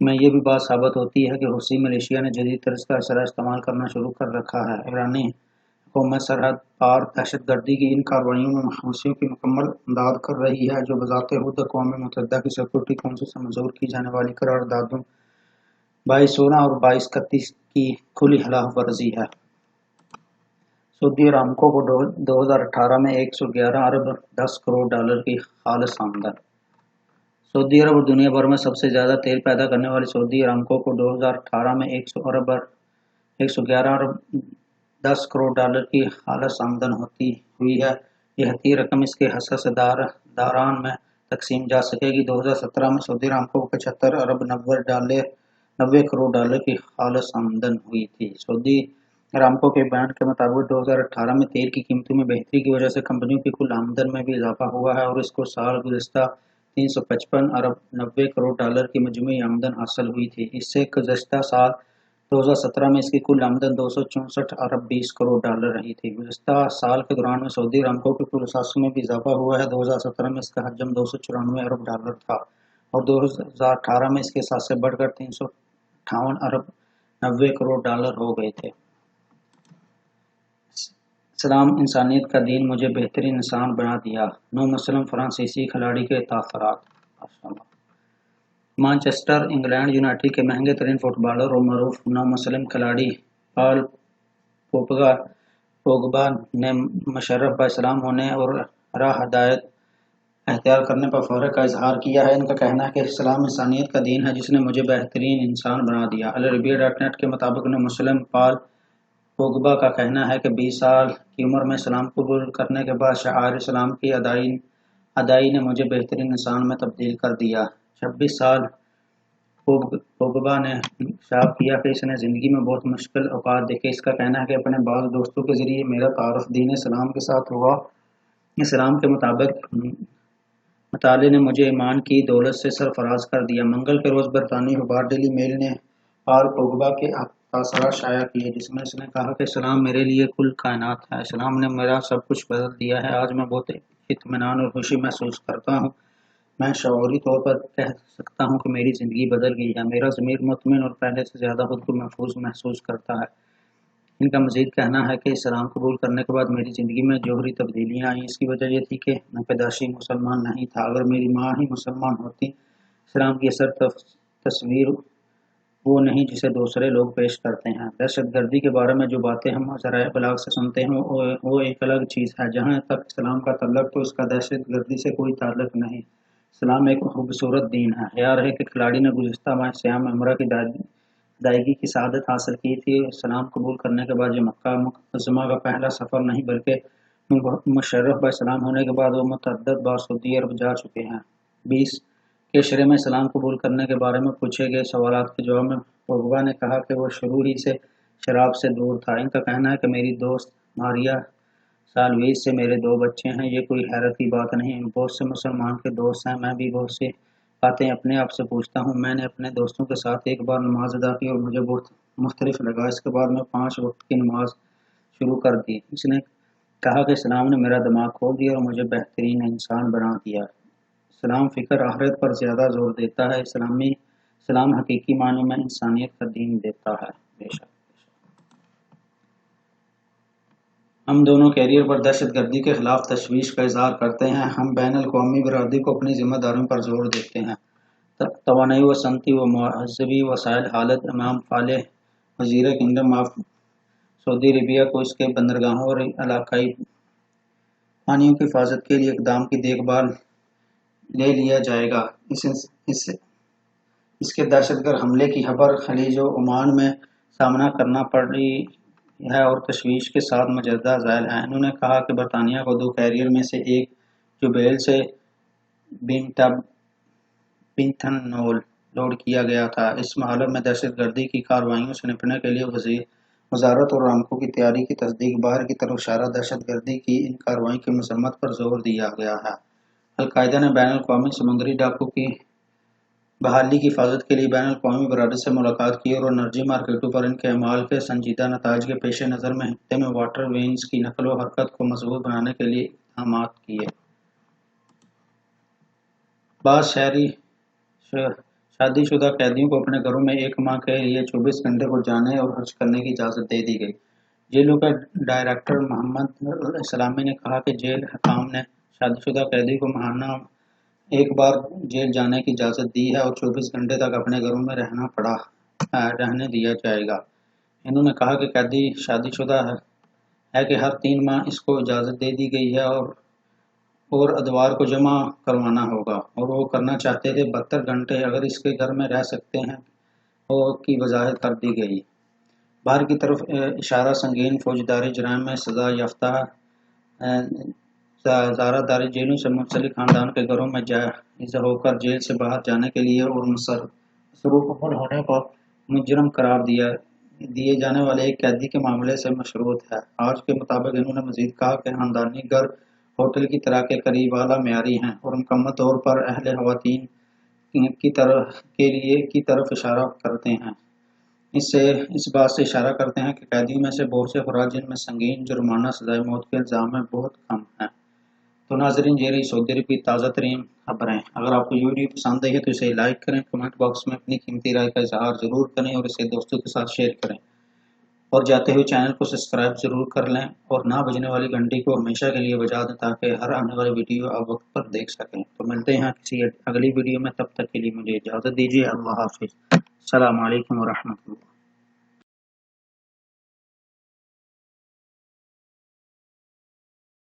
میں یہ بھی بات ثابت ہوتی ہے کہ حوثی ملیشیا نے جدید طرز کا اسلحہ استعمال کرنا شروع کر رکھا ہے۔ ایرانی حکومت سرحد پار دہشت گردی کی ان کارروائیوں میں حوثیوں کی مکمل امداد کر رہی ہے، جو بذات خود اقوام متحدہ کی سیکورٹی کونسل سے منظور کی جانے والی قراردادوں 2216 اور 2231 کی کھلی خلاف ورزی ہے۔ سعودی ارامکو کو 2018 میں 111 ارب 10 کروڑ ڈالر کی خالص آمدن۔ سعودی عرب اور دنیا بھر میں سب سے زیادہ تیل پیدا کرنے والی سعودی ارامکو کو 2018 میں 111 ارب 10 کروڑ ڈالر کی خالص آمدن ہوئی ہے۔ یہ حقیقی رقم اس کے حصص داران میں تقسیم جا سکے گی۔ 2017 میں سعودی ارامکو کو 75 ارب 90 کروڑ ڈالر کی خالص آمدن ہوئی تھی۔ سعودی ارامکو کے بیان کے مطابق 2018 میں تیل کی قیمتوں میں بہتری کی وجہ سے کمپنیوں کی کل آمدن میں بھی اضافہ ہوا ہے اور اس کو سال گزشتہ 355 ارب 90 کروڑ ڈالر کی مجموعی آمدن حاصل ہوئی تھی۔ اس سے گزشتہ سال 2017 میں اس کی کل آمدن 264 ارب 20 کروڑ ڈالر رہی تھی۔ گزشتہ سال کے دوران میں سعودی ارامکو کی کل اثاثوں میں بھی اضافہ ہوا ہے۔ 2017 میں اس کا حجم 294 ارب ڈالر تھا اور 2018 میں اس کے اثاثے بڑھ کر 358 ارب 90 کروڑ ڈالر ہو گئے تھے۔ اسلام انسانیت کا دین، مجھے بہترین انسان بنا دیا، نو مسلم فرانسیسی کھلاڑی کے تاثرات۔ مانچسٹر انگلینڈ یونائیٹڈ کے مہنگے ترین فٹ بالر اور معروف نو مسلم کھلاڑی پال پوگبا نے مشرف بااسلام ہونے اور راہ ہدایت اختیار کرنے پر فخر کا اظہار کیا ہے۔ ان کا کہنا ہے کہ اسلام انسانیت کا دین ہے جس نے مجھے بہترین انسان بنا دیا۔ العربیہ.نیٹ کے مطابق نو مسلم پال پوگبا کا کہنا ہے کہ 20 سال کی عمر میں اسلام قبول کرنے کے بعد شعائر اسلام کی ادائی نے مجھے بہترین انسان میں تبدیل کر دیا۔ 26 سال پوگبا نے انکشاف کیا کہ اس نے زندگی میں بہت مشکل اوقات دیکھے۔ اس کا کہنا ہے کہ اپنے بعض دوستوں کے ذریعے میرا تعارف دین اسلام کے ساتھ ہوا۔ اسلام کے مطالعے نے مجھے ایمان کی دولت سے سرفراز کر دیا۔ منگل کے روز برطانوی اخبار ڈیلی میل نے پال پوگبا کے تاثرات شائع کیے، جس میں اس نے کہا کہ اسلام میرے لیے کل کائنات ہے۔ اسلام نے میرا سب کچھ بدل دیا ہے۔ آج میں بہت اطمینان اور خوشی محسوس کرتا ہوں۔ میں شعوری طور پر کہہ سکتا ہوں کہ میری زندگی بدل گئی ہے۔ میرا ضمیر مطمئن اور پہلے سے زیادہ خود کو محفوظ محسوس کرتا ہے۔ ان کا مزید کہنا ہے کہ اسلام قبول کرنے کے بعد میری زندگی میں جوہری تبدیلیاں آئیں۔ اس کی وجہ یہ تھی کہ میں پیدائشی مسلمان نہیں تھا۔ اگر میری ماں ہی مسلمان ہوتی، اسلام کی اصل تصویر وہ نہیں جسے دوسرے لوگ پیش کرتے ہیں۔ دہشت گردی کے بارے میں جو باتیں ہم ذرائع ابلاغ سے سنتے ہیں وہ ایک الگ چیز ہے۔ جہاں تک اسلام کا تعلق تو اس کا دہشت گردی سے کوئی تعلق نہیں۔ اسلام ایک خوبصورت دین ہے۔ خیال ہے کہ کھلاڑی نے گزشتہ ماہ سیام میں عمرہ کی ادائیگی کی سعادت حاصل کی تھی۔ اسلام قبول کرنے کے بعد یہ مکہ مکرمہ کا پہلا سفر نہیں بلکہ مشرف بااسلام ہونے کے بعد وہ متعدد بار سعودی عرب جا چکے ہیں۔ 20 کے شرح میں اسلام قبول کرنے کے بارے میں پوچھے گئے سوالات کے جواب میں پوگبا نے کہا کہ وہ شروع ہی سے شراب سے دور تھا۔ ان کا کہنا ہے کہ میری دوست ماریا سالویز سے میرے 2 بچے ہیں۔ یہ کوئی حیرت کی بات نہیں، بہت سے مسلمان کے دوست ہیں۔ میں بھی بہت سی باتیں اپنے آپ سے پوچھتا ہوں۔ میں نے اپنے دوستوں کے ساتھ ایک بار نماز ادا کی اور مجھے بہت مختلف لگا۔ اس کے بعد میں 5 وقت کی نماز شروع کر دی۔ اس نے کہا کہ اسلام نے میرا دماغ کھول دیا اور مجھے بہترین انسان بنا دیا۔ اسلام فکر آخرت پر زیادہ زور دیتا ہے۔ اسلام حقیقی معنی میں انسانیت کا دین دیتا ہے۔ بے شک ہم دونوں کیریئر پر دہشت گردی کے خلاف تشویش کا اظہار کرتے ہیں۔ ہم بین الاقوامی برادری کو اپنی ذمہ داریوں پر زور دیتے ہیں۔ توانائی و صنعتی و مہذبی وسائل حالت امام فالح وزیر کنگڈم آف سعودی عربیہ کو اس کے بندرگاہوں اور علاقائی پانیوں کی حفاظت کے لیے اقدام کی دیکھ بھال لے لیا جائے گا۔ اس کے دہشت گرد حملے کی خبر خلیج و عمان میں سامنا کرنا پڑی ہے اور تشویش کے ساتھ مجدد ذیل ہے۔ انہوں نے کہا کہ برطانیہ کو 2 کیریئر میں سے ایک جبیل سے بنتھنول لوڈ کیا گیا تھا۔ اس حالت میں دہشت گردی کی کارروائیوں سے نپٹنے کے لیے وزارت اور ارامکو کی تیاری کی تصدیق باہر کی طرف اشارہ دہشت گردی کی ان کارروائیوں کی مذمت پر زور دیا گیا ہے۔ القاعدہ نے بین الاقوامی سمندری ڈاکو کی بحالی کی حفاظت کے لیے بین الاقوامی برادری سے ملاقات کی اور انرجی مارکیٹوں پر ان کے اعمال کے سنجیدہ نتائج کے پیش نظر میں خطے میں واٹر ویز کی نقل و حرکت کو مضبوط بنانے کے لیے اقدامات کیے۔ بعض شادی شدہ قیدیوں کو اپنے گھروں میں 1 ماہ کے لیے 24 گھنٹے کو جانے اور حج کرنے کی اجازت دے دی گئی۔ جیلوں کے ڈائریکٹر محمد اسلامی نے کہا کہ جیل حکام نے شادی شدہ قیدی کو ماہانہ 1 بار جیل جانے کی اجازت دی ہے اور 24 گھنٹے تک اپنے گھروں میں رہنے دیا جائے گا۔ انہوں نے کہا کہ قیدی شادی شدہ ہے کہ ہر 3 ماہ اس کو اجازت دے دی گئی ہے اور ادوار کو جمع کروانا ہوگا، اور وہ کرنا چاہتے تھے 72 گھنٹے اگر اس کے گھر میں رہ سکتے ہیں کی وضاحت کر دی گئی۔ باہر کی طرف اشارہ سنگین فوجداری جرائم میں سزا یافتہ زارہ داری جیلوں سے منسلک خاندان کے گھروں میں جائز ہو کر جیل سے باہر جانے کے لیے اور مصروف عمل ہونے پر مجرم قرار دیے جانے والے ایک قیدی کے معاملے سے مشروط ہے۔ آج کے مطابق انہوں نے مزید کہا کہ خاندانی گھر ہوٹل کی طرح کے قریب اعلیٰ معیاری ہیں اور مکمل طور پر اہل خواتین کی طرف اشارہ کرتے ہیں۔ اس بات سے اشارہ کرتے ہیں کہ قیدیوں میں سے بہت سے افراد جن میں سنگین جرمانہ سزائے موت کے الزام میں بہت کم ہیں۔ تو ناظرین، یہ رہی سعودی عرب کی تازہ ترین خبریں۔ اگر آپ کو یہ ویڈیو پسند آئی ہے تو اسے لائک کریں، کمنٹ باکس میں اپنی قیمتی رائے کا اظہار ضرور کریں اور اسے دوستوں کے ساتھ شیئر کریں، اور جاتے ہوئے چینل کو سبسکرائب ضرور کر لیں اور نہ بجنے والی گھنٹی کو ہمیشہ کے لیے بجا دیں تاکہ ہر آنے والی ویڈیو آپ وقت پر دیکھ سکیں۔ تو ملتے ہیں کسی اگلی ویڈیو میں، تب تک کے لیے مجھے اجازت دیجیے۔ اللہ حافظ۔ السلام علیکم ورحمۃ اللہ۔